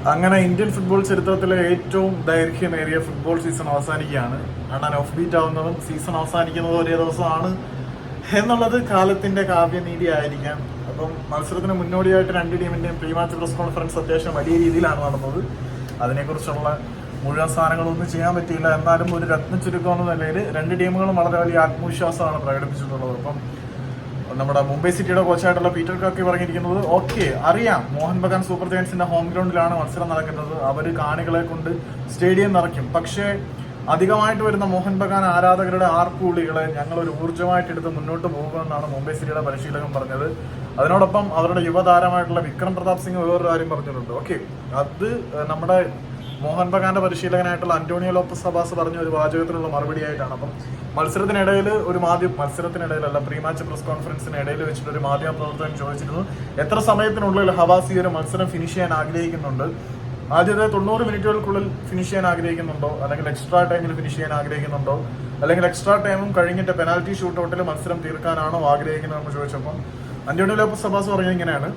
അങ്ങനെ Indian football ചരിത്രത്തിലെ ഏറ്റവും ദൈർഘ്യമേറിയ ഫുട്ബോൾ സീസൺ അവസാനിക്കുകയാണ്. അണ്ണൻ ഓഫ് ബീറ്റ് ആവുന്നതും സീസൺ അവസാനിക്കുന്നതും ഒരേ ദിവസമാണ് എന്നുള്ളത് കാലത്തിന്റെ കാവ്യനീതി ആയിരിക്കാം. അപ്പം മത്സരത്തിന് മുന്നോടിയായിട്ട് രണ്ട് ടീമിന്റെയും പ്രീ മാച്ച് പ്രസ് കോൺഫറൻസ് അത്യാവശ്യം വലിയ രീതിയിലാണ് നടന്നത്. അതിനെക്കുറിച്ചുള്ള മുഴുവൻ സാധനങ്ങളൊന്നും ചെയ്യാൻ പറ്റിയില്ല. എന്നാലും ഒരു രത്ന ചുരുക്കം എന്ന നിലയിൽ രണ്ട് ടീമുകളും വളരെ വലിയ ആത്മവിശ്വാസമാണ് പ്രകടിപ്പിച്ചിട്ടുള്ളത്. അപ്പം നമ്മുടെ മുംബൈ സിറ്റിയുടെ കോച്ചായിട്ടുള്ള പീറ്റർ കാക്കി പറഞ്ഞിരിക്കുന്നത്, ഓക്കെ അറിയാം മോഹൻ ബഗാൻ സൂപ്പർ ജയൻസിന്റെ ഹോം ഗ്രൗണ്ടിലാണ് മത്സരം നടക്കുന്നത്, അവർ കാണികളെ കൊണ്ട് സ്റ്റേഡിയം നിറയ്ക്കും. പക്ഷേ അധികമായിട്ട് വരുന്ന മോഹൻ ബഗാൻ ആരാധകരുടെ ആർപ്പുവിളികളെ ഞങ്ങൾ ഒരു ഊർജ്ജമായിട്ട് എടുത്ത് മുന്നോട്ട് പോകുമെന്നാണ് മുംബൈ സിറ്റിയുടെ പരിശീലകൻ പറഞ്ഞത്. അതിനോടൊപ്പം അവരുടെ യുവതാരമായിട്ടുള്ള വിക്രം പ്രതാപ് സിംഗ് വേറൊരു കാര്യം പറഞ്ഞിട്ടുണ്ട്. ഓക്കെ, അത് നമ്മുടെ മോഹൻ ബഗാന്റെ പരിശീലകനായിട്ടുള്ള അന്റോണിയോ ലോപ്പസ് സബാസ് പറഞ്ഞ ഒരു വാചകത്തിനുള്ള മറുപടിയായിട്ടാണ്. അപ്പം മത്സരത്തിനിടയിൽ മത്സരത്തിനിടയിലല്ല, പ്രീ മാച്ച് പ്രസ് കോൺഫറൻസിനിടയിൽ വെച്ചിട്ട് ഒരു മാധ്യമ പ്രവർത്തകൻ ചോദിച്ചിരുന്നു എത്ര സമയത്തിനുള്ളിൽ ഹവാസി ഒരു മത്സരം ഫിനിഷ് ചെയ്യാൻ ആഗ്രഹിക്കുന്നുണ്ട്. ആദ്യത്തെ 90 മിനിറ്റുകൾക്കുള്ളിൽ ഫിനിഷ് ചെയ്യാൻ ആഗ്രഹിക്കുന്നുണ്ടോ, അല്ലെങ്കിൽ എക്സ്ട്രാ ടൈമിൽ ഫിനിഷ് ചെയ്യാൻ ആഗ്രഹിക്കുന്നുണ്ടോ, അല്ലെങ്കിൽ എക്സ്ട്രാ ടൈമും കഴിഞ്ഞിട്ട് പെനാൽറ്റി ഷൂട്ടൗട്ടിൽ മത്സരം തീർക്കാനാണോ ആഗ്രഹിക്കുന്നതെന്ന് ചോദിച്ചപ്പോൾ അന്റോണിയോ ലോപ്പസ് സബാസ് പറഞ്ഞത് ഇങ്ങനെയാണ്,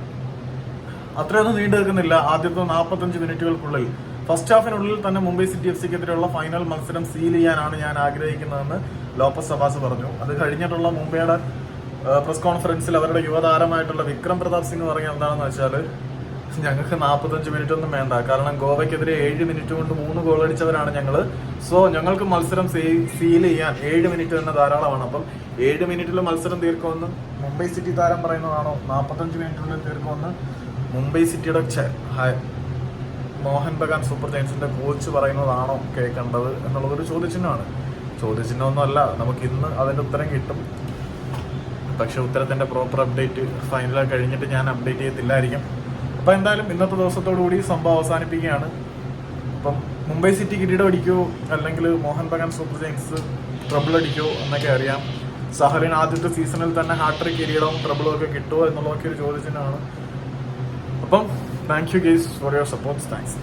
അത്രയൊന്നും നീണ്ടു നിൽക്കുന്നില്ല. ആദ്യത്തെ 45 മിനിറ്റുകൾക്കുള്ളിൽ ഫസ്റ്റ് ഹാഫിനുള്ളിൽ തന്നെ മുംബൈ സിറ്റി എഫ് സിക്കെതിരെയുള്ള ഫൈനൽ മത്സരം സീൽ ചെയ്യാനാണ് ഞാൻ ആഗ്രഹിക്കുന്നതെന്ന് ലോപ്പസ് സബാസ് പറഞ്ഞു. അത് കഴിഞ്ഞിട്ടുള്ള മുംബൈയുടെ പ്രസ് കോൺഫറൻസിൽ അവരുടെ യുവതാരമായിട്ടുള്ള വിക്രം പ്രതാപ് സിംഗ് പറഞ്ഞ എന്താണെന്ന് വെച്ചാൽ, ഞങ്ങൾക്ക് 45 മിനിറ്റ് ഒന്നും വേണ്ട, കാരണം ഗോവയ്ക്കെതിരെ 7 മിനിറ്റ് കൊണ്ട് 3 ഗോൾ അടിച്ചവരാണ് ഞങ്ങൾ. സോ ഞങ്ങൾക്ക് മത്സരം സീൽ ചെയ്യാൻ 7 മിനിറ്റ് തന്നെ ധാരാളമാണ്. അപ്പം 7 മിനിറ്റിൽ മത്സരം തീർക്കുമെന്ന് മുംബൈ സിറ്റി താരം പറയുന്നതാണോ, 45 മിനിറ്റിനുള്ളിൽ തീർക്കുമെന്ന് മുംബൈ സിറ്റിയുടെ മോഹൻ ബഗാൻ സൂപ്പർ ജയൻസിന്റെ കോച്ച് പറയുന്നതാണോ കേൾക്കേണ്ടത് എന്നുള്ളതൊരു ചോദ്യചിഹ്നമാണ്. ചോദ്യചിഹ്നമൊന്നുമല്ല, നമുക്ക് ഇന്ന് അതിന്റെ ഉത്തരം കിട്ടും. പക്ഷെ ഉത്തരത്തിന്റെ പ്രോപ്പർ അപ്ഡേറ്റ് ഫൈനലായി കഴിഞ്ഞിട്ട് ഞാൻ അപ്ഡേറ്റ് ചെയ്യത്തില്ലായിരിക്കും. അപ്പൊ എന്തായാലും ഇന്നത്തെ ദിവസത്തോടുകൂടി സംഭവം അവസാനിപ്പിക്കുകയാണ്. അപ്പം മുംബൈ സിറ്റി കിരീടം അടിക്കോ അല്ലെങ്കിൽ Mohun Bagan super giants treble അടിക്കോ എന്നൊക്കെ അറിയാം. സഹലിന് ആദ്യത്തെ സീസണിൽ തന്നെ ഹാട്രിക് കിരീടവും ട്രബിളും ഒക്കെ കിട്ടുമോ എന്നുള്ളതൊക്കെ ഒരു ചോദ്യചിഹ്നമാണ്. അപ്പം thank you guys for your support. Thanks.